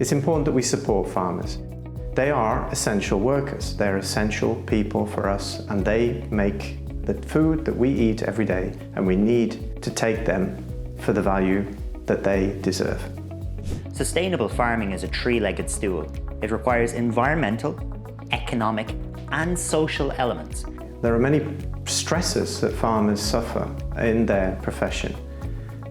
It's important that we support farmers. They are essential workers. They're essential people for us, and they make the food that we eat every day, and we need to take them for the value that they deserve. Sustainable farming is a three-legged stool. It requires environmental, economic, and social elements. There are many stresses that farmers suffer in their profession.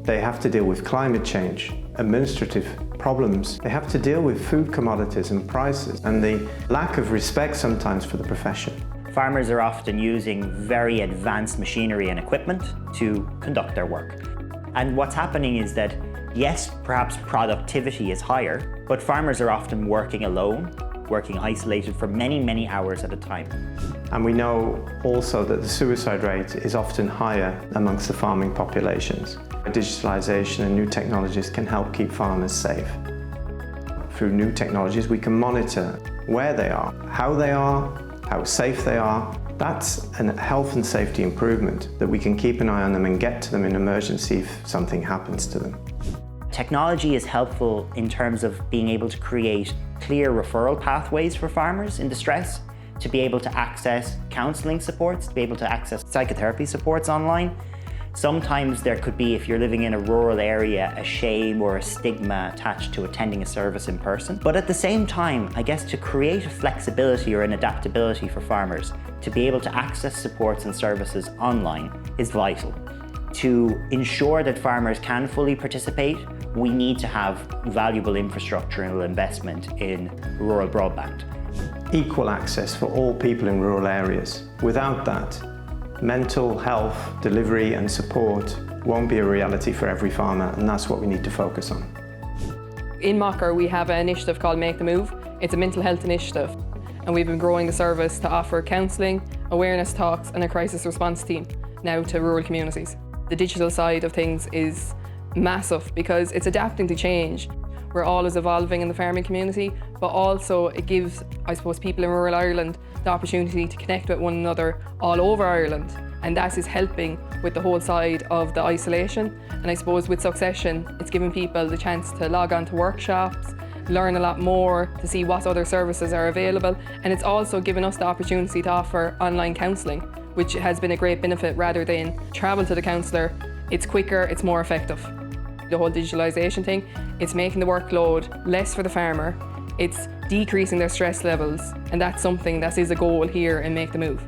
They have to deal with climate change, administrative problems. They have to deal with food commodities and prices, and the lack of respect sometimes for the profession. Farmers are often using very advanced machinery and equipment to conduct their work. And what's happening is that, yes, perhaps productivity is higher, but farmers are often working alone, working isolated for many, many hours at a time. And we know also that the suicide rate is often higher amongst the farming populations. Digitalisation and new technologies can help keep farmers safe. Through new technologies, we can monitor where they are, how safe they are. That's a health and safety improvement that we can keep an eye on them and get to them in emergency if something happens to them. Technology is helpful in terms of being able to create clear referral pathways for farmers in distress, to be able to access counselling supports, to be able to access psychotherapy supports online. Sometimes there could be, if you're living in a rural area, a shame or a stigma attached to attending a service in person. But at the same time, I guess to create a flexibility or an adaptability for farmers to be able to access supports and services online is vital. To ensure that farmers can fully participate, we need to have valuable infrastructural investment in rural broadband. Equal access for all people in rural areas. Without that, mental health delivery and support won't be a reality for every farmer, and that's what we need to focus on. In Mocker, we have an initiative called Make the Move. It's a mental health initiative, and we've been growing the service to offer counselling, awareness talks and a crisis response team now to rural communities. The digital side of things is massive because it's adapting to change. We're always evolving in the farming community, but also it gives, I suppose, people in rural Ireland the opportunity to connect with one another all over Ireland. And that is helping with the whole side of the isolation. And I suppose with Succession, it's giving people the chance to log on to workshops, learn a lot more, to see what other services are available. And it's also given us the opportunity to offer online counselling, which has been a great benefit rather than travel to the counsellor. It's quicker, it's more effective. The whole digitalisation thing, it's making the workload less for the farmer, it's decreasing their stress levels, and that's something that is a goal here in Make the Move.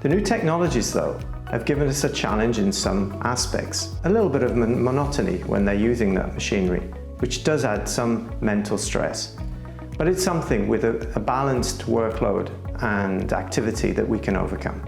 The new technologies, though, have given us a challenge in some aspects. A little bit of monotony when they're using that machinery, which does add some mental stress. But it's something with a balanced workload and activity that we can overcome.